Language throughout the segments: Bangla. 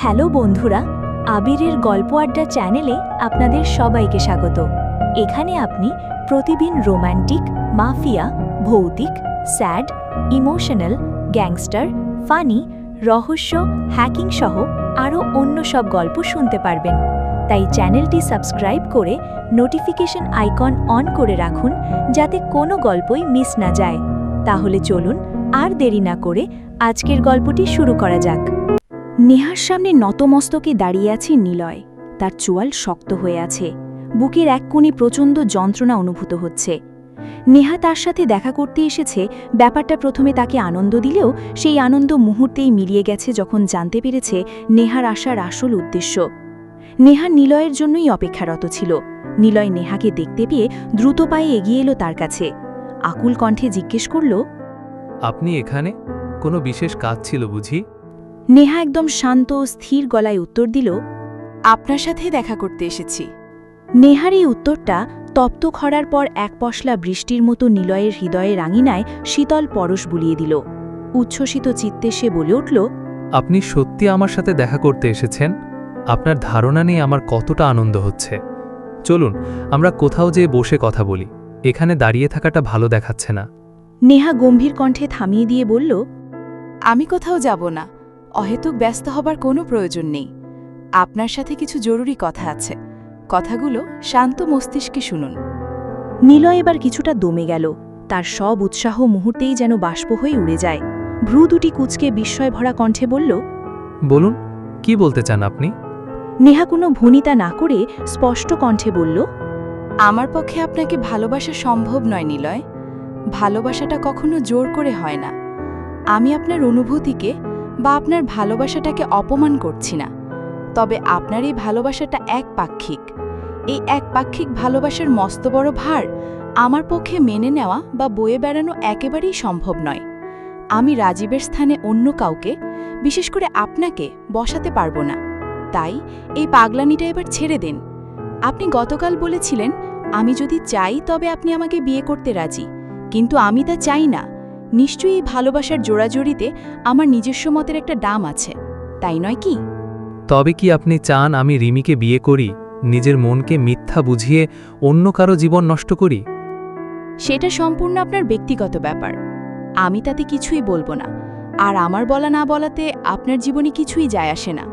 হ্যালো বন্ধুরা, আবিরের গল্প আড্ডা চ্যানেলে আপনাদের সবাইকে স্বাগত। এখানে আপনি প্রতিদিন রোম্যান্টিক, মাফিয়া, ভৌতিক, স্যাড, ইমোশনাল, গ্যাংস্টার, ফানি, রহস্য, হ্যাকিং সহ আরও অন্য সব গল্প শুনতে পারবেন। তাই চ্যানেলটি সাবস্ক্রাইব করে নোটিফিকেশন আইকন অন করে রাখুন, যাতে কোনো গল্পই মিস না যায়। তাহলে চলুন আর দেরি না করে আজকের গল্পটি শুরু করা যাক। নেহার সামনে নতমস্তকে দাঁড়িয়ে আছে নিলয়। তার চোয়াল শক্ত হয়ে আছে, বুকের এক কোণে প্রচণ্ড যন্ত্রণা অনুভূত হচ্ছে। নেহা তার সাথে দেখা করতে এসেছে, ব্যাপারটা প্রথমে তাকে আনন্দ দিলেও সেই আনন্দ মুহূর্তেই মিলিয়ে গেছে যখন জানতে পেরেছে নেহার আসার আসল উদ্দেশ্য। নেহা নিলয়ের জন্যই অপেক্ষারত ছিল। নিলয় নেহাকে দেখতে পেয়ে দ্রুত পায়ে এগিয়ে এলো তার কাছে। আকুল কণ্ঠে জিজ্ঞেস করল, আপনি এখানে কোনো বিশেষ কাজ ছিল বুঝি? নেহা একদম শান্ত স্থির গলায় উত্তর দিল, আপনার সাথে দেখা করতে এসেছি। নেহার এই উত্তরটা তপ্ত খরার পর এক পশলা বৃষ্টির মতো নিলয়ের হৃদয়ের রাঙিনায় শীতল পরশ বুলিয়ে দিল। উচ্ছ্বসিত চিত্তে সে বলে উঠল, আপনি সত্যি আমার সাথে দেখা করতে এসেছেন? আপনার ধারণা নেই আমার কতটা আনন্দ হচ্ছে। চলুন আমরা কোথাও যেয়ে বসে কথা বলি, এখানে দাঁড়িয়ে থাকাটা ভালো দেখাচ্ছে না। নেহা গম্ভীর কণ্ঠে থামিয়ে দিয়ে বলল, আমি কোথাও যাব না, অহেতুক ব্যস্ত হবার কোনো প্রয়োজন নেই। আপনার সাথে কিছু জরুরি কথা আছে, কথাগুলো শান্ত মস্তিষ্কে শুনুন। নিলয় এবার কিছুটা দমে গেল। তার সব উৎসাহ মুহূর্তেই যেন বাষ্প হয়ে উড়ে যায়। ভ্রু দুটি কুঁচকে বিস্ময় ভরা কণ্ঠে বলল, বলুন, কি বলতে চান আপনি? নেহা কোনো ভনিতা না করে স্পষ্ট কণ্ঠে বলল, আমার পক্ষে আপনাকে ভালোবাসা সম্ভব নয় নিলয়। ভালোবাসাটা কখনো জোর করে হয় না। আমি আপনার অনুভূতিকে বা আপনার ভালোবাসাটাকে অপমান করছি না, তবে আপনার এই ভালোবাসাটা একপাক্ষিক। এই একপাক্ষিক ভালোবাসার মস্ত বড় ভার আমার পক্ষে মেনে নেওয়া বা বয়ে বেড়ানো একেবারেই সম্ভব নয়। আমি রাজীবের স্থানে অন্য কাউকে, বিশেষ করে আপনাকে, বসাতে পারবো না। তাই এই পাগলানিটা এবার ছেড়ে দিন। আপনি গতকাল বলেছিলেন আমি যদি চাই তবে আপনি আমাকে বিয়ে করতে রাজি, কিন্তু আমি তা চাই না। নিশ্চয়ই এই ভালোবাসার জোড়াজড়িতে আমার নিজস্ব মতের একটা দাম আছে, তাই নয় কি? তবে কি আপনি চান আমি রিমিকে বিয়ে করি, নিজের মনকে মিথ্যা বুঝিয়ে অন্য কারো জীবন নষ্ট করি? সেটা সম্পূর্ণ আপনার ব্যক্তিগত ব্যাপার, আমি তাতে কিছুই বলবো না। আর আমার বলা না বলাতে আপনার জীবনে কিছুই যায় আসে না।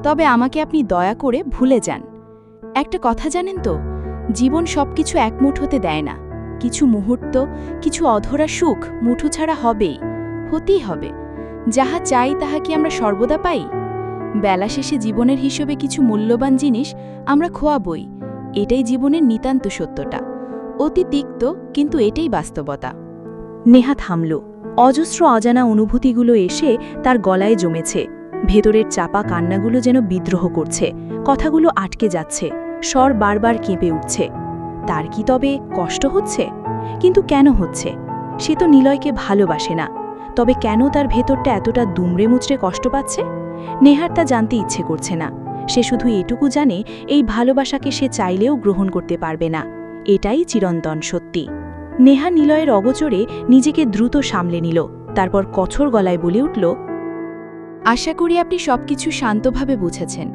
তবে আমাকে আপনি দয়া করে ভুলে যান। একটা কথা জানেন তো, জীবন সবকিছু এক মুঠোতে দেয় না। কিছু মুহূর্ত, কিছু অধরা সুখ মুঠো ছাড়া হবেই, হতেই হবে। যাহা চাই তাহা কি আমরা সর্বদা পাই? বেলা শেষে জীবনের হিসেবে কিছু মূল্যবান জিনিস আমরা খোয়াবই। এটাই জীবনের নিতান্ত সত্যটা। অতি তিক্ত, কিন্তু এটাই বাস্তবতা। নেহা থামল। অজস্র অজানা অনুভূতিগুলো এসে তার গলায় জমেছে। ভেতরের চাপা কান্নাগুলো যেন বিদ্রোহ করছে, কথাগুলো আটকে যাচ্ছে, স্বর বারবার কেঁপে উঠছে। তার কি তবে কষ্ট হচ্ছে? কিন্তু কেন হচ্ছে? সে তো নিলয়কে ভালোবাসে না, তবে কেন তার ভেতরটা এতটা দুমড়ে মুচড়ে কষ্ট পাচ্ছে? নেহার তা জানতে ইচ্ছে করছে না। সে শুধু এটুকু জানে, এই ভালোবাসাকে সে চাইলেও গ্রহণ করতে পারবে না। এটাই চিরন্তন সত্যি। নেহা নিলয়ের অগোচরে নিজেকে দ্রুত সামলে নিল। তারপর কঠোর গলায় বলে উঠল, আশা করি আপনি সবকিছু শান্তভাবে বুঝেছেন।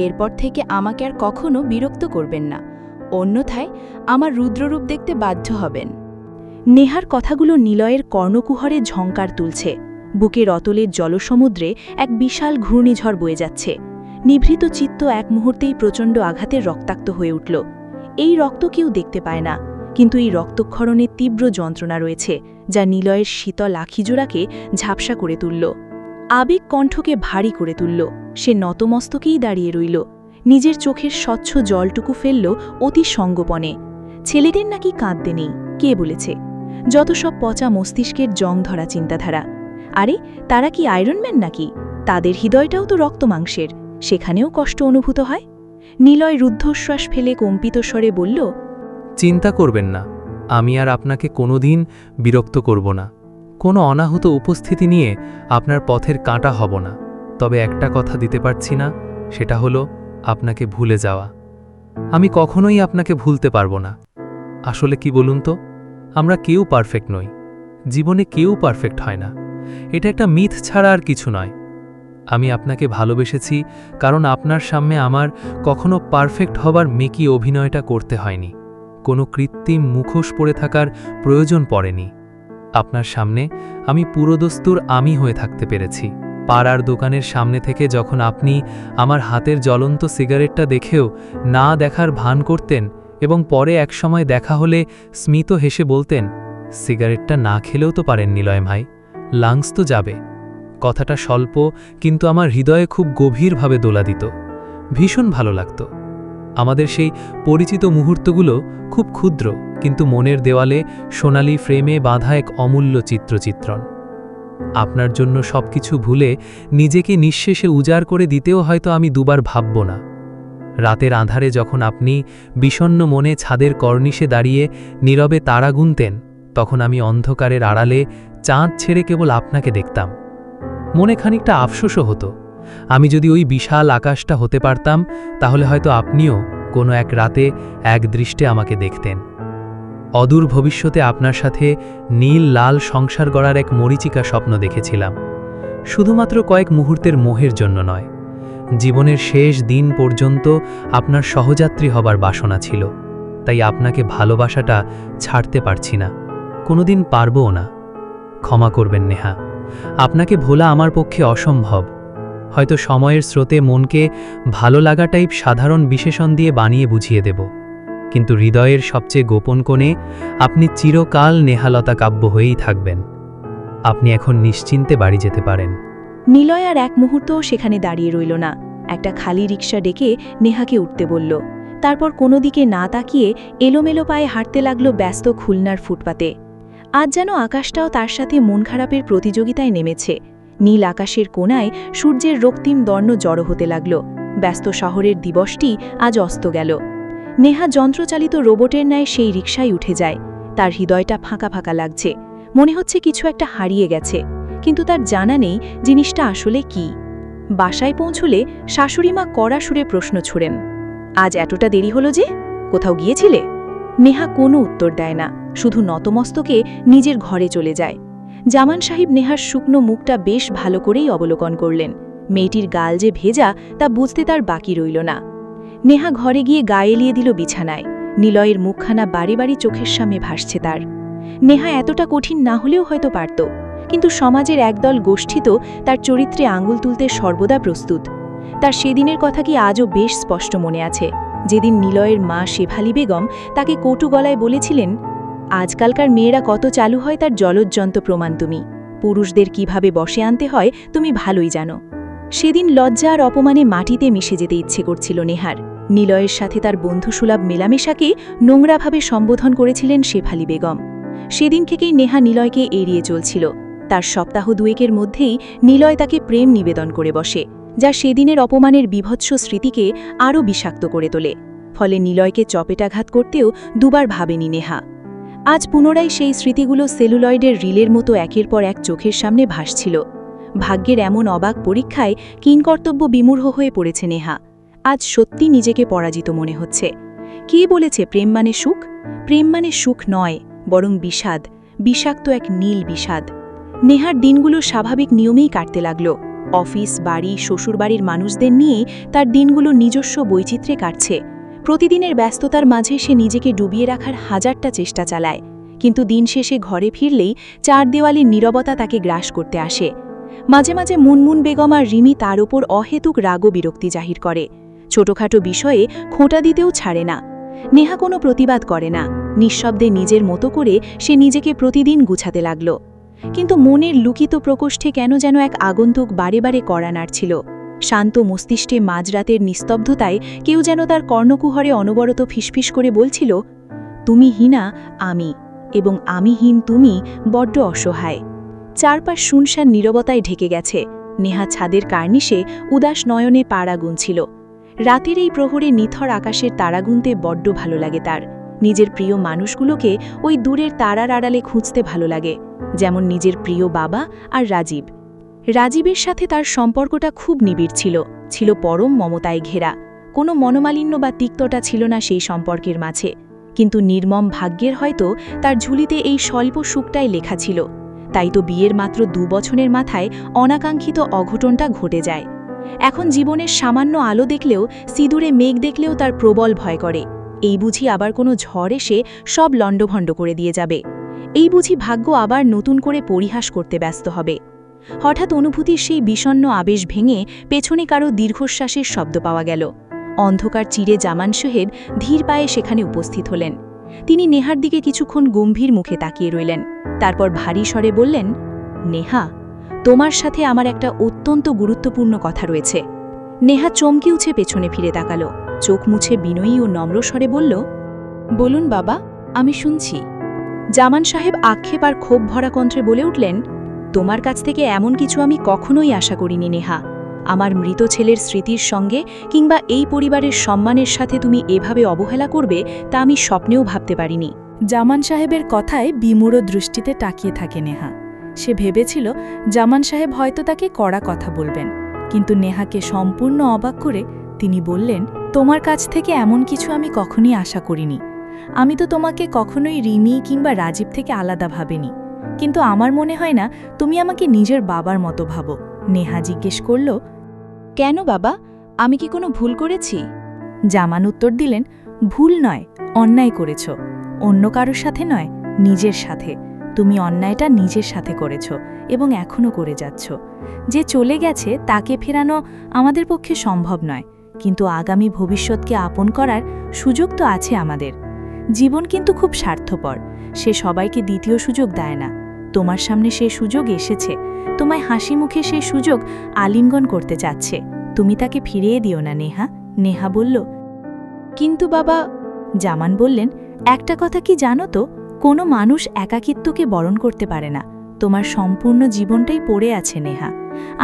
এরপর থেকে আমাকে আর কখনো বিরক্ত করবেন না, অন্যথায় আমার রুদ্ররূপ দেখতে বাধ্য হবেন। নেহার কথাগুলো নিলয়ের কর্ণকুহরে ঝঙ্কার তুলছে। বুকের অতলের জলসমুদ্রে এক বিশাল ঘূর্ণিঝড় বয়ে যাচ্ছে। নিভৃত চিত্ত এক মুহূর্তেই প্রচণ্ড আঘাতের রক্তাক্ত হয়ে উঠল। এই রক্ত কেউ দেখতে পায় না, কিন্তু এই রক্তক্ষরণে তীব্র যন্ত্রণা রয়েছে, যা নিলয়ের শীতল আখিজোড়াকে ঝাপসা করে তুলল। আবেগ কণ্ঠকে ভারী করে তুলল। সে নতমস্তকেই দাঁড়িয়ে রইল। নিজের চোখের স্বচ্ছ জলটুকু ফেলল অতি সঙ্গোপনে। ছেলেদের নাকি কাঁদতে নেই, কে বলেছে? যত সব পচা মস্তিষ্কের জং ধরা চিন্তাধারা। আরে তারা কি আয়রনম্যান নাকি? তাদের হৃদয়টাও তো রক্তমাংসের, সেখানেও কষ্ট অনুভূত হয়। নিলয় রুদ্ধশ্বাস ফেলে কম্পিত স্বরে বলল, চিন্তা করবেন না, আমি আর আপনাকে কোনোদিন বিরক্ত করব না। কোনো অনাহুত উপস্থিতি নিয়ে আপনার পথের কাঁটা হব না। তবে একটা কথা দিতে পারছি না, সেটা হলো আপনাকে ভুলে যাওয়া। আমি কখনোই আপনাকে ভুলতে পারবো না। আসলে কি বলুন তো, আমরা কেউ পারফেক্ট নই, জীবনে কেউ পারফেক্ট হয় না। এটা একটা মিথ ছাড়া আর কিছু নয়। আমি আপনাকে ভালোবেসেছি কারণ আপনার সামনে আমার কখনো পারফেক্ট হবার মেকি অভিনয়টা করতে হয়নি, কোনো কৃত্রিম মুখোশ পরে থাকার প্রয়োজন পড়েনি। আপনার সামনে আমি পুরোদস্তুর আমি হয়ে থাকতে পেরেছি। পাড়ার দোকানের সামনে থেকে যখন আপনি আমার হাতের জ্বলন্ত সিগারেটটা দেখেও না দেখার ভান করতেন এবং পরে একসময় দেখা হলে স্মিত হেসে বলতেন, সিগারেটটা না খেলেও তো পারেন নিলয় ভাই, লাংস তো যাবে। কথাটা স্বল্প কিন্তু আমার হৃদয়ে খুব গভীরভাবে দোলা দিত, ভীষণ ভালো লাগত। আমাদের সেই পরিচিত মুহূর্তগুলো খুব ক্ষুদ্র কিন্তু মনের দেওয়ালে সোনালি ফ্রেমে বাঁধা এক অমূল্য চিত্রচিত্রণ। আপনার জন্য সবকিছু ভুলে নিজেকে নিঃশেষে উজাড় করে দিতেও হয়তো আমি দুবার ভাবব না। রাতের আঁধারে যখন আপনি বিষণ্ণ মনে ছাদের কর্নিশে দাঁড়িয়ে নীরবে তারা গুনতেন, তখন আমি অন্ধকারের আড়ালে চাঁদ ছেড়ে কেবল আপনাকে দেখতাম। মনে খানিকটা আফসোসও হতো, আমি যদি ওই বিশাল আকাশটা হতে পারতাম তাহলে হয়তো আপনিও কোনো এক রাতে এক দৃষ্টে আমাকে দেখতেন। অদূর ভবিষ্যতে আপনার সাথে নীল লাল সংসার গড়ার এক মরীচিকা স্বপ্ন দেখেছিলাম, শুধুমাত্র কয়েক মুহূর্তের মোহের জন্য নয়, জীবনের শেষ দিন পর্যন্ত আপনার সহযাত্রী হবার বাসনা ছিল। তাই আপনাকে ভালোবাসাটা ছাড়তে পারছি না, কোনোদিন পারবও না। ক্ষমা করবেন নেহা, আপনাকে ভোলা আমার পক্ষে অসম্ভব। হয়তো সময়ের স্রোতে মনকে ভালো লাগা টাইপ সাধারণ বিশেষণ দিয়ে বানিয়ে বুঝিয়ে দেব, কিন্তু হৃদয়ের সবচেয়ে গোপন কোণে আপনি চিরকাল নেহালতা কাব্য হয়েই থাকবেন। আপনি এখন নিশ্চিন্তে বাড়ি যেতে পারেন। নিলয় আর এক মুহূর্তও সেখানে দাঁড়িয়ে রইল না। একটা খালি রিকশা ডেকে নেহাকে উঠতে বলল। তারপর কোনো দিকে না তাকিয়ে এলোমেলো পায়ে হাঁটতে লাগলো ব্যস্ত খুলনার ফুটপাতে। আজ যেন আকাশটাও তার সাথে মন খারাপের প্রতিযোগিতায় নেমেছে। নীল আকাশের কোণায় সূর্যের রক্তিম দর্ণ জড়ো হতে লাগল। ব্যস্ত শহরের দিবসটি আজ অস্ত গেল। নেহা যন্ত্রচালিত রোবটের ন্যায় সেই রিকশায় উঠে যায়। তার হৃদয়টা ফাঁকা ফাঁকা লাগছে, মনে হচ্ছে কিছু একটা হারিয়ে গেছে, কিন্তু তার জানা নেই জিনিসটা আসলে কি। বাসায় পৌঁছলে শাশুড়িমা কড়া সুরে প্রশ্ন ছুড়েন, আজ এতটা দেরি হলো যে, কোথাও গিয়েছিলে? নেহা কোনো উত্তর দেয় না, শুধু নতমস্তকে নিজের ঘরে চলে যায়। জামান সাহেব নেহার শুকনো মুখটা বেশ ভালো করেই অবলোকন করলেন। মেয়েটির গাল যে ভেজা তা বুঝতে তার বাকি রইল না। নেহা ঘরে গিয়ে গায়ে এলিয়ে দিল বিছানায়। নিলয়ের মুখখানা বাড়ি বাড়ি চোখের সামনে ভাসছে তার। নেহা এতটা কঠিন না হলেও হয়তো পারত, কিন্তু সমাজের একদল গোষ্ঠী তো তার চরিত্রে আঙুল তুলতে সর্বদা প্রস্তুত। তার সেদিনের কথা কি আজও বেশ স্পষ্ট মনে আছে, যেদিন নিলয়ের মা শেফালি বেগম তাকে কটু গলায় বলেছিলেন, আজকালকার মেয়েরা কত চালু হয় তার জলজ্জন্ত প্রমাণ তুমি, পুরুষদের কিভাবে বশে আনতে হয় তুমি ভালোই জানো। সেদিন লজ্জা আর অপমানে মাটিতে মিশে যেতে ইচ্ছে করছিল নেহার। নিলয়ের সাথে তার বন্ধুসুলভ মেলামেশাকে নোংরাভাবে সম্বোধন করেছিলেন শেফালি বেগম। সেদিন থেকেই নেহা নিলয়কে এড়িয়ে চলছিল। তার সপ্তাহ দুয়েকের মধ্যেই নিলয় তাকে প্রেম নিবেদন করে বসে, যা সেদিনের অপমানের বিভৎস স্মৃতিকে আরও বিষাক্ত করে তোলে। ফলে নিলয়কে চপেটাঘাত করতেও দুবার ভাবেনি নেহা। আজ পুনরায় সেই স্মৃতিগুলো সেলুলয়েডের রিলের মতো একের পর এক চোখের সামনে ভাসছিল। ভাগ্যের এমন অবাক পরীক্ষায় কিংকর্তব্য বিমূঢ় হয়ে পড়েছে নেহা। আজ সত্যি নিজেকে পরাজিত মনে হচ্ছে। কে বলেছে প্রেম মানে সুখ? প্রেম মানে সুখ নয়, বরং বিষাদ, বিষাক্ত এক নীল বিষাদ। নেহার দিনগুলো স্বাভাবিক নিয়মেই কাটতে লাগল। অফিস, বাড়ি, শ্বশুরবাড়ির মানুষদের নিয়ে তার দিনগুলো নিজস্ব বৈচিত্র্যে কাটছে। প্রতিদিনের ব্যস্ততার মাঝে সে নিজেকে ডুবিয়ে রাখার হাজারটা চেষ্টা চালায়, কিন্তু দিন শেষে ঘরে ফিরলেই চার দেওয়ালের নীরবতা তাকে গ্রাস করতে আসে। মাঝে মাঝে মুনমুন বেগম আর রিমি তার ওপর অহেতুক রাগ ও বিরক্তি জাহির করে। ছোটখাটো বিষয়ে খোঁটা দিতেও ছাড়ে না। নেহা কোনো প্রতিবাদ করে না, নিঃশব্দে নিজের মতো করে সে নিজেকে প্রতিদিন গুছাতে লাগল। কিন্তু মনের লুকিত প্রকোষ্ঠে কেন যেন এক আগন্তুক বারে বারে কড়া নাড়ছিল। শান্ত মস্তিষ্কে মাঝরাতের নিস্তব্ধতায় কেউ যেন তার কর্ণকুহরে অনবরত ফিসফিস করে বলছিল, তুমি হীনা আমি, এবং আমিহীন তুমি বড্ড অসহায়। চারপাশ শুনশান নীরবতায় ঢেকে গেছে। নেহা ছাদের কার্নিশে উদাস নয়নে পাড়া গুনছিল। রাতের এই প্রহরে নিথর আকাশের তারা গুনতে বড্ড ভালো লাগে তার। নিজের প্রিয় মানুষগুলোকে ওই দূরের তারার আড়ালে খুঁজতে ভালো লাগে, যেমন নিজের প্রিয় বাবা আর রাজীব। রাজীবের সাথে তার সম্পর্কটা খুব নিবিড় ছিল, ছিল পরম মমতায় ঘেরা। কোনো মনোমালিন্য বা তিক্ততা ছিল না সেই সম্পর্কের মাঝে। কিন্তু নির্মম ভাগ্যের হয়তো তার ঝুলিতে এই স্বল্প সুখটাই লেখা ছিল। তাই তো বিয়ের মাত্র 2 বছরের মাথায় অনাকাঙ্ক্ষিত অঘটনটা ঘটে যায়। এখন জীবনের সামান্য আলো দেখলেও, সিঁদুরে মেঘ দেখলেও তার প্রবল ভয় করে। এই বুঝি আবার কোনো ঝড় এসে সব লণ্ডভণ্ড করে দিয়ে যাবে। এই বুঝি ভাগ্য আবার নতুন করে পরিহাস করতে ব্যস্ত হবে। হঠাৎ অনুভূতির সেই বিষণ্ণ আবেশ ভেঙে পেছনে কারো দীর্ঘশ্বাসের শব্দ পাওয়া গেল। অন্ধকার চিরে জামান সাহেব ধীর পায়ে সেখানে উপস্থিত হলেন। তিনি নেহার দিকে কিছুক্ষণ গম্ভীর মুখে তাকিয়ে রইলেন। তারপর ভারী স্বরে বললেন, নেহা, তোমার সাথে আমার একটা অত্যন্ত গুরুত্বপূর্ণ কথা রয়েছে। নেহা চমকে উঠে পেছনে ফিরে তাকালো। চোখ মুছে বিনয়ী ও নম্র স্বরে বলল, বলুন বাবা, আমি শুনছি। জামান সাহেব আক্ষেপ আর ক্ষোভ ভরা কণ্ঠে বলে উঠলেন, তোমার কাছ থেকে এমন কিছু আমি কখনোই আশা করিনি নেহা। আমার মৃত ছেলের স্মৃতির সঙ্গে কিংবা এই পরিবারের সম্মানের সাথে তুমি এভাবে অবহেলা করবে তা আমি স্বপ্নেও ভাবতে পারিনি। জামান সাহেবের কথায় বিমূঢ় দৃষ্টিতে তাকিয়ে থাকে নেহা। সে ভেবেছিল জামান সাহেব হয়তো তাকে কড়া কথা বলবেন, কিন্তু নেহাকে সম্পূর্ণ অবাক করে তিনি বললেন, তোমার কাছ থেকে এমন কিছু আমি কখনই আশা করিনি। আমি তো তোমাকে কখনোই রিমি কিংবা রাজীব থেকে আলাদা ভাবিনি, কিন্তু আমার মনে হয় না তুমি আমাকে নিজের বাবার মতো ভাবো। নেহা জিজ্ঞেস করল, কেন বাবা, আমি কি কোনো ভুল করেছি? জামান উত্তর দিলেন, ভুল নয়, অন্যায় করেছ। অন্য কারোর সাথে নয়, নিজের সাথে। তুমি অন্যায়টা নিজের সাথে করেছ এবং এখনও করে যাচ্ছ। যে চলে গেছে তাকে ফেরানো আমাদের পক্ষে সম্ভব নয়, কিন্তু আগামী ভবিষ্যৎকে আপন করার সুযোগ তো আছে আমাদের। জীবন কিন্তু খুব স্বার্থপর, সে সবাইকে দ্বিতীয় সুযোগ দেয় না। তোমার সামনে সে সুযোগ এসেছে, তোমায় হাসি মুখে সেই সুযোগ আলিঙ্গন করতে চাচ্ছে। তুমি তাকে ফিরিয়ে দিও না নেহা। নেহা বলল, কিন্তু বাবা। জামান বললেন, একটা কথা কি জানো তো, কোনো মানুষ একাকিত্বকে বরণ করতে পারে না। তোমার সম্পূর্ণ জীবনটাই পড়ে আছে নেহা।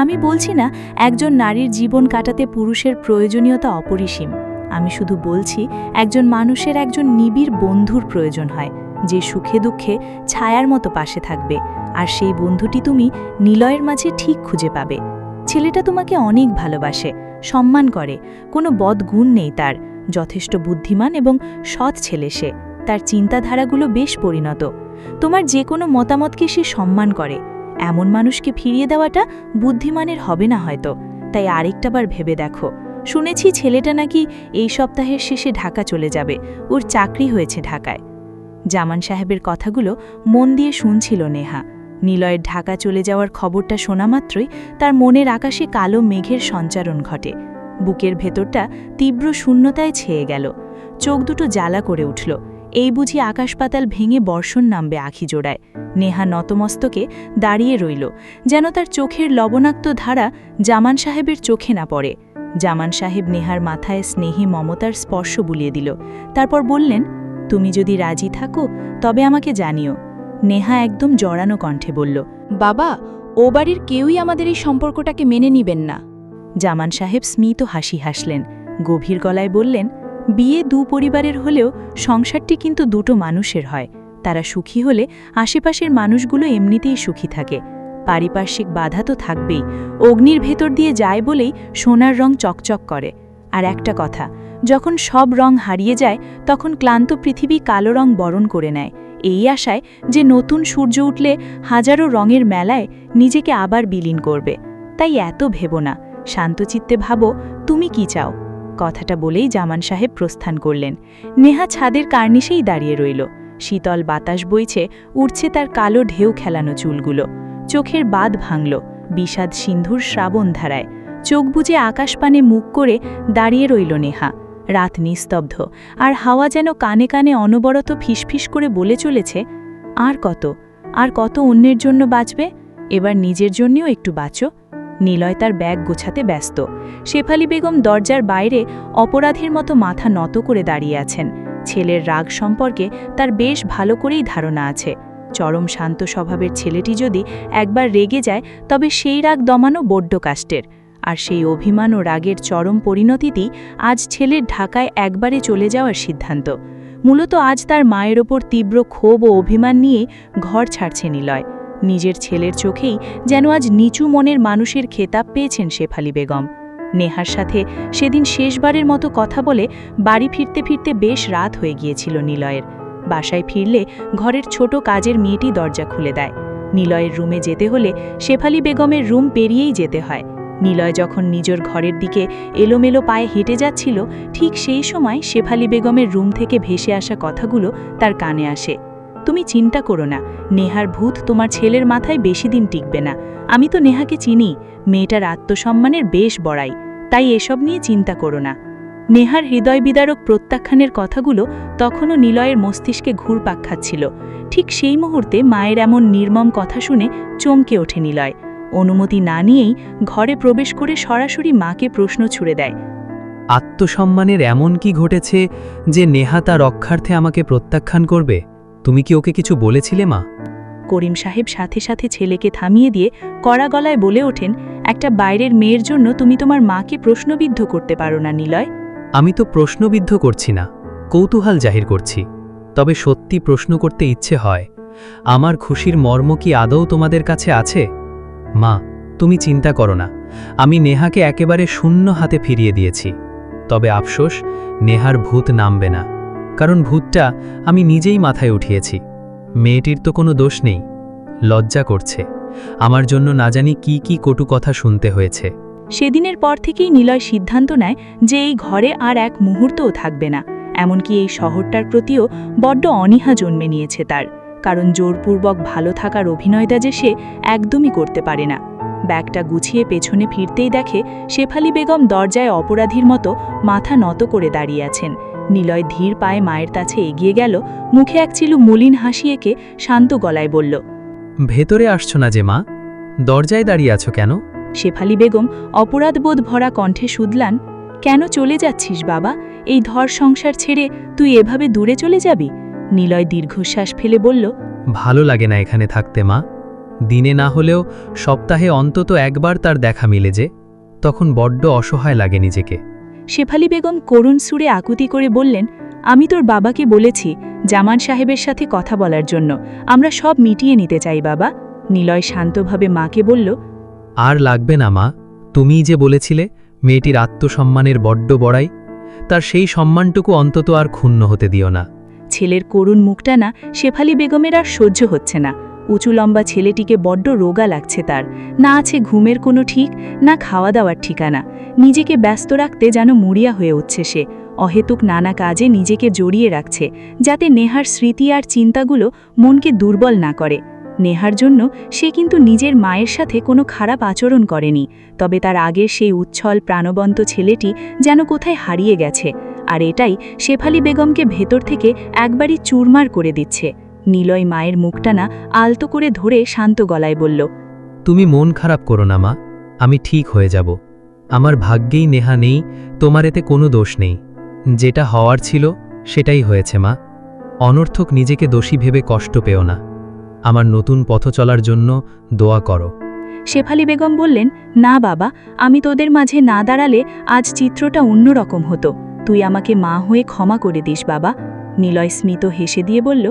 আমি বলছি না একজন নারীর জীবন কাটাতে পুরুষের প্রয়োজনীয়তা অপরিসীম। আমি শুধু বলছি একজন মানুষের একজন নিবিড় বন্ধুর প্রয়োজন হয়, যে সুখে দুঃখে ছায়ার মতো পাশে থাকবে। আর সেই বন্ধুটি তুমি নিলয়ের মাঝে ঠিক খুঁজে পাবে। ছেলেটা তোমাকে অনেক ভালোবাসে, সম্মান করে, কোনো বদগুণ নেই তার। যথেষ্ট বুদ্ধিমান এবং সৎ ছেলে সে। তার চিন্তাধারাগুলো বেশ পরিণত। তোমার যে কোনো মতামতকে সে সম্মান করে। এমন মানুষকে ফিরিয়ে দেওয়াটা বুদ্ধিমানের হবে না হয়তো, তাই আরেকটাবার ভেবে দেখো। শুনেছি ছেলেটা নাকি এই সপ্তাহের শেষে ঢাকা চলে যাবে, ওর চাকরি হয়েছে ঢাকায়। জামান সাহেবের কথাগুলো মন দিয়ে শুনছিল নেহা। নিলয়ের ঢাকা চলে যাওয়ার খবরটা শোনা মাত্রই তার মনের আকাশে কালো মেঘের সঞ্চারণ ঘটে। বুকের ভেতরটা তীব্র শূন্যতায় ছেয়ে গেল। চোখ দুটো জ্বালা করে উঠল। এই বুঝি আকাশ পাতাল ভেঙে বর্ষণ নামবে আখি জোড়ায়। নেহা নতমস্তকে দাঁড়িয়ে রইল, যেন তার চোখের লবণাক্ত ধারা জামান সাহেবের চোখে না পড়ে। জামান সাহেব নেহার মাথায় স্নেহে মমতার স্পর্শ বুলিয়ে দিল। তারপর বললেন, তুমি যদি রাজি থাকো তবে আমাকে জানিও। নেহা একদম জড়ানো কণ্ঠে বলল, বাবা, ও বাড়ির কেউই আমাদের এই সম্পর্কটাকে মেনে নিবেন না। জামান সাহেব স্মিত হাসি হাসলেন। গভীর গলায় বললেন, বিয়ে 2 পরিবারের হলেও সংসারটি কিন্তু 2টো মানুষের হয়। তারা সুখী হলে আশেপাশের মানুষগুলো এমনিতেই সুখী থাকে। পারিপার্শ্বিক বাধা তো থাকবেই। অগ্নির ভেতর দিয়ে যায় বলেই সোনার রং চকচক করে। আর একটা কথা, যখন সব রং হারিয়ে যায় তখন ক্লান্ত পৃথিবী কালো রং বরণ করে নেয়, এই আশায় যে নতুন সূর্য উঠলে হাজারো রঙের মেলায় নিজেকে আবার বিলীন করবে। তাই এত ভেবো না, শান্তচিত্তে ভাবো তুমি কি চাও। কথাটা বলেই জামান সাহেব প্রস্থান করলেন। নেহা ছাদের কার্নিশেই দাঁড়িয়ে রইল। শীতল বাতাস বইছে, উড়ছে তার কালো ঢেউ খেলানো চুলগুলো। চোখের বাঁধ ভাঙল বিষাদ সিন্ধুর শ্রাবণ ধারায়। চোখ বুজে আকাশপানে মুখ করে দাঁড়িয়ে রইল নেহা। রাত নিস্তব্ধ, আর হাওয়া যেন কানে কানে অনবরত ফিসফিস করে বলে চলেছে, আর কত অন্যের জন্য বাঁচবে, এবার নিজের জন্যও একটু বাঁচো। নিলয় তার ব্যাগ গোছাতে ব্যস্ত। শেফালি বেগম দরজার বাইরে অপরাধীর মতো মাথা নত করে দাঁড়িয়ে আছেন। ছেলের রাগ সম্পর্কে তার বেশ ভালো করেই ধারণা আছে। চরম শান্ত স্বভাবের ছেলেটি যদি একবার রেগে যায় তবে সেই রাগ দমানো বড্ড কাষ্টের। আর সেই অভিমান ও রাগের চরম পরিণতিতেই আজ ছেলের ঢাকায় একবারে চলে যাওয়ার সিদ্ধান্ত। মূলত আজ তার মায়ের ওপর তীব্র ক্ষোভ ও অভিমান নিয়ে ঘর ছাড়ছে নিলয়। নিজের ছেলের চোখেই যেন আজ নিচু মনের মানুষের খেতাব পেয়েছেন শেফালি বেগম। নেহার সাথে সেদিন শেষবারের মতো কথা বলে বাড়ি ফিরতে ফিরতে বেশ রাত হয়ে গিয়েছিল নিলয়ের। বাসায় ফিরলে ঘরের ছোট কাজের মেয়েটি দরজা খুলে দেয়। নিলয়ের রুমে যেতে হলে শেফালি বেগমের রুম পেরিয়েই যেতে হয়। নিলয় যখন নিজের ঘরের দিকে এলোমেলো পায়ে হেঁটে যাচ্ছিল, ঠিক সেই সময় শেফালি বেগমের রুম থেকে ভেসে আসা কথাগুলো তার কানে আসে। তুমি চিন্তা করো না, নেহার ভূত তোমার ছেলের মাথায় বেশি দিন টিকবে না। আমি তো নেহাকে চিনি, মেয়েটার আত্মসম্মানের বেশ বড়াই, তাই এসব নিয়ে চিন্তা করো না। নেহার হৃদয় বিদারক প্রত্যাখ্যানের কথাগুলো তখনও নিলয়ের মস্তিষ্কে ঘুরপাক খাচ্ছিল। ঠিক সেই মুহূর্তে মায়ের এমন নির্মম কথা শুনে চমকে ওঠে নিলয়। অনুমতি না নিয়েই ঘরে প্রবেশ করে সরাসরি মাকে প্রশ্ন ছুড়ে দেয়। আত্মসম্মানের এমন কি ঘটেছে যে নেহা তার রক্ষার্থে আমাকে প্রত্যাখ্যান করবে? তুমি কি ওকে কিছু বলেছিলে মা? করিম সাহেব সাথে সাথে ছেলেকে থামিয়ে দিয়ে কড়া গলায় বলে ওঠেন, একটা বাইরের মেয়ের জন্য তুমি তোমার মাকে প্রশ্নবিদ্ধ করতে পারো না নিলয়। আমি তো প্রশ্নবিদ্ধ করছি না, কৌতূহল জাহির করছি। তবে সত্যি প্রশ্ন করতে ইচ্ছে হয়, আমার খুশির মর্ম কি আদৌ তোমাদের কাছে আছে? মা, তুমি চিন্তা করো না, আমি নেহাকে একেবারে শূন্য হাতে ফিরিয়ে দিয়েছি। তবে আফসোস, নেহার ভূত নামবে না, কারণ ভূতটা আমি নিজেই মাথায় উঠিয়েছি। মেয়েটির তো কোনো দোষ নেই। লজ্জা করছে, আমার জন্য না জানি কি কি কটু কথা শুনতে হয়েছে। সেদিনের পর থেকেই নিলয় সিদ্ধান্ত নেয় যে এই ঘরে আর এক মুহূর্তও থাকবে না। এমনকি এই শহরটার প্রতিও বড্ড অনীহা জন্মে নিয়েছে তার, কারণ জোরপূর্বক ভালো থাকার অভিনয়টা যে সে একদমই করতে পারে না। ব্যাগটা গুছিয়ে পেছনে ফিরতেই দেখে শেফালি বেগম দরজায় অপরাধীর মতো মাথা নত করে দাঁড়িয়ে আছেন। নিলয় ধীর পায়ে মায়ের কাছে এগিয়ে গেল, মুখে এক চিলু মলিন হাসি এঁকে শান্ত গলায় বলল, ভেতরে আসছো না যে মা? দরজায় দাঁড়িয়ে আছো কেন? শেফালি বেগম অপরাধবোধ ভরা কণ্ঠে শুধলান, কেন চলে যাচ্ছিস বাবা? এই ধর সংসার ছেড়ে তুই এভাবে দূরে চলে যাবি? নিলয় দীর্ঘশ্বাস ফেলে বলল, ভালো লাগে না এখানে থাকতে মা। দিনে না হলেও সপ্তাহে অন্তত একবার তার দেখা মিলে যে, তখন বড্ড অসহায় লাগে নিজেকে। শেফালি বেগম করুণ সুরে আকুতি করে বললেন, আমি তোর বাবাকে বলেছি জামান সাহেবের সাথে কথা বলার জন্য, আমরা সব মিটিয়ে নিতে চাই বাবা। নিলয় শান্তভাবে মাকে বলল, আর লাগবে না মা, তুমিই যে বলেছিলে মেয়েটির আত্মসম্মানের বড্ড বড়াই, তার সেই সম্মানটুকু অন্তত আর ক্ষুণ্ণ হতে দিও না। ছেলের করুণ মুখটা না শেফালি বেগমের আর সহ্য হচ্ছে না। উঁচু লম্বা ছেলেটিকে বড্ড রোগা লাগছে তার, না আছে ঘুমের কোনো ঠিক, না খাওয়া দাওয়ার ঠিকানা। নিজেকে ব্যস্ত রাখতে যেন মরিয়া হয়ে উঠছে সে, অহেতুক নানা কাজে নিজেকে জড়িয়ে রাখছে, যাতে নেহার স্মৃতি আর চিন্তাগুলো মনকে দুর্বল না করে। নেহার জন্য সে কিন্তু নিজের মায়ের সাথে কোনো খারাপ আচরণ করেনি, তবে তার আগের সেই উচ্ছল প্রাণবন্ত ছেলেটি যেন কোথায় হারিয়ে গেছে, আর এটাই শেফালি বেগমকে ভেতর থেকে একবারই চুরমার করে দিচ্ছে। নিলয় মায়ের মুখটা না আলতো করে ধরে শান্ত গলায় বলল, তুমি মন খারাপ করো না মা, আমি ঠিক হয়ে যাব। আমার ভাগ্যেই নেহা নেই, তোমার এতে কোনো দোষ নেই। যেটা হওয়ার ছিল সেটাই হয়েছে মা। অনর্থক নিজেকে দোষী ভেবে কষ্ট পেও না। আমার নতুন পথ চলার জন্য দোয়া করো। শেফালি বেগম বললেন, না বাবা, আমি তোদের মাঝে না দাঁড়ালে আজ চিত্রটা অন্যরকম হতো। তুই আমাকে মা হয়ে ক্ষমা করে দিস বাবা। নিলয় স্মিত হেসে দিয়ে বলল,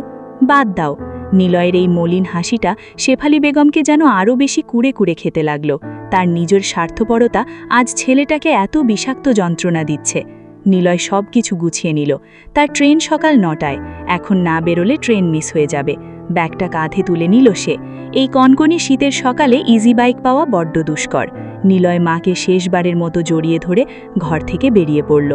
বাদ দাও। নিলয়ের এই মলিন হাসিটা শেফালি বেগমকে যেন আরও বেশি কুড়ে কুড়ে খেতে লাগল। তার নিজের স্বার্থপরতা আজ ছেলেটাকে এত বিষাক্ত যন্ত্রণা দিচ্ছে। নিলয় সব কিছু গুছিয়ে নিল। তার ট্রেন সকাল 9টায়, এখন না বেরোলে ট্রেন মিস হয়ে যাবে। ব্যাগটা কাঁধে তুলে নিল সে। এই কনকনে শীতের সকালে ইজি বাইক পাওয়া বড্ড দুষ্কর। নিলয় মাকে শেষবারের মতো জড়িয়ে ধরে ঘর থেকে বেরিয়ে পড়ল।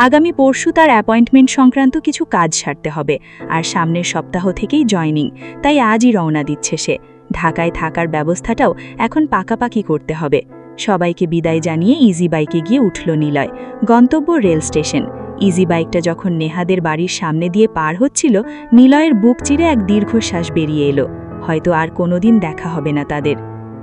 আগামী পরশু তার অ্যাপয়েন্টমেন্ট সংক্রান্ত কিছু কাজ সারতে হবে, আর সামনের সপ্তাহ থেকেই জয়নিং, তাই আজই রওনা দিচ্ছে সে। ঢাকায় থাকার ব্যবস্থাটাও এখন পাকাপাকি করতে হবে। সবাইকে বিদায় জানিয়ে ইজি বাইকে গিয়ে উঠল নিলয়। গন্তব্য রেল স্টেশন। ইজি বাইকটা যখন নেহাদের বাড়ির সামনে দিয়ে পার হচ্ছিল, নিলয়ের বুক চিরে এক দীর্ঘশ্বাস বেরিয়ে এলো। হয়তো আর কোনোদিন দেখা হবে না তাদের।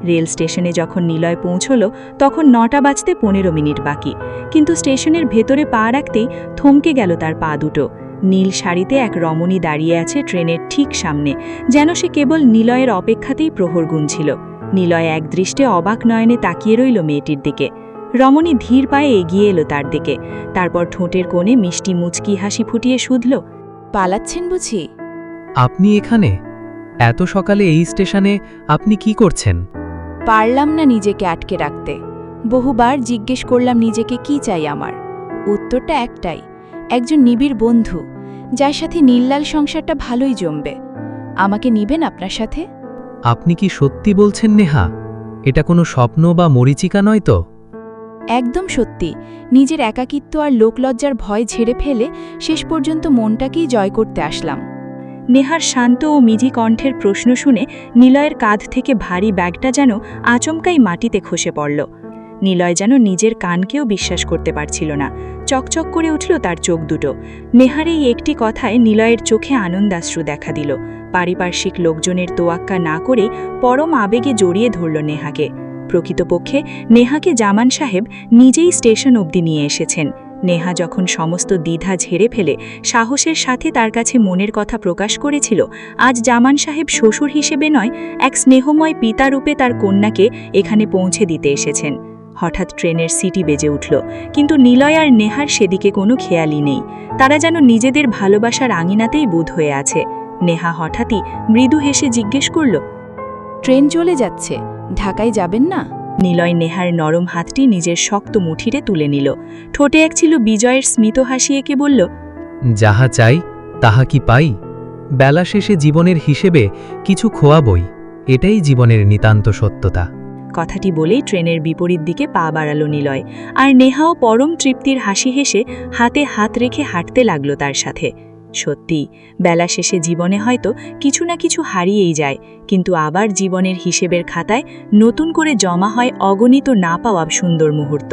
রেল স্টেশনে যখন নিলয় পৌঁছল, তখন 9টা বাজতে 15 মিনিট বাকি, কিন্তু স্টেশনের ভেতরে পা রাখতেই থমকে গেল তার পা দুটো। নীল শাড়িতে এক রমণী দাঁড়িয়ে আছে ট্রেনের ঠিক সামনে, যেন সে কেবল নিলয়ের অপেক্ষাতেই প্রহর গুনছিল। নিলয় একদৃষ্টে অবাক নয়নে তাকিয়ে রইল মেয়েটির দিকে। রমণী ধীর পায়ে এগিয়ে এলো তার দিকে, তারপর ঠোঁটের কোণে মিষ্টি মুচকি হাসি ফুটিয়ে শুধল, পালাচ্ছেন বুঝি? আপনি এখানে এত সকালে এই স্টেশনে? আপনি কি করছেন? পারলাম না নিজেকে আটকে রাখতে। বহুবার জিজ্ঞেস করলাম নিজেকে কি চাই আমার। উত্তরটা একটাই, একজন নিবিড় বন্ধু, যার সাথে নীললাল সংসারটা ভালোই জমবে। আমাকে নিবেন আপনার সাথে? আপনি কি সত্যি বলছেন নেহা? এটা কোনো স্বপ্ন বা মরীচিকা নয় তো? একদম সত্যি। নিজের একাকিত্ব আর লোকলজ্জার ভয় ঝেড়ে ফেলে শেষ পর্যন্ত মনটাকেই জয় করতে আসলাম। নেহার শান্ত ও মিজি কণ্ঠের প্রশ্ন শুনে নিলয়ের কাঁধ থেকে ভারী ব্যাগটা যেন আচমকাই মাটিতে খসে পড়ল। নিলয় যেন নিজের কানকেও বিশ্বাস করতে পারছিল না। চকচক করে উঠল তার চোখ দুটো। নেহার এই একটি কথায় নিলয়ের চোখে আনন্দাশ্রু দেখা দিল। পারিপার্শ্বিক লোকজনের তোয়াক্কা না করে পরম আবেগে জড়িয়ে ধরল নেহাকে। প্রকৃতপক্ষে নেহাকে জামান সাহেব নিজেই স্টেশন অবধি নিয়ে এসেছেন। নেহা যখন সমস্ত দ্বিধা ঝেড়ে ফেলে সাহসের সাথে তার কাছে মনের কথা প্রকাশ করেছিল, আজ জামান সাহেব শ্বশুর হিসেবে নয়, এক স্নেহময় পিতারূপে তার কন্যাকে এখানে পৌঁছে দিতে এসেছেন। হঠাৎ ট্রেনের সিটি বেজে উঠল, কিন্তু নিলয় আর নেহার সেদিকে কোনো খেয়ালই নেই। তারা যেন নিজেদের ভালোবাসার আঙিনাতেই বুঁদ হয়ে আছে। নেহা হঠাৎই মৃদু হেসে জিজ্ঞেস করল, ট্রেন চলে যাচ্ছে, ঢাকায় যাবেন না? নিলয় নেহার নরম হাতটি নিজের শক্ত মুঠিরে তুলে নিল। ঠোঁটে এক ছিল বিজয়ের স্মিত হাসি এঁকে বলল, যাহা চাই তাহা কি পাই? বেলা শেষে জীবনের হিসেবে কিছু খোয়াবই, এটাই জীবনের নিতান্ত সত্যতা। কথাটি বলেই ট্রেনের বিপরীত দিকে পা বাড়াল নিলয়, আর নেহাও পরম তৃপ্তির হাসি হেসে হাতে হাত রেখে হাঁটতে লাগল তার সাথে। সত্যি, বেলা শেষে জীবনে হয়তো কিছু না কিছু হারিয়েই যায়, কিন্তু আবার জীবনের হিসেবের খাতায় নতুন করে জমা হয় অগণিত না পাওয়া সুন্দর মুহূর্ত।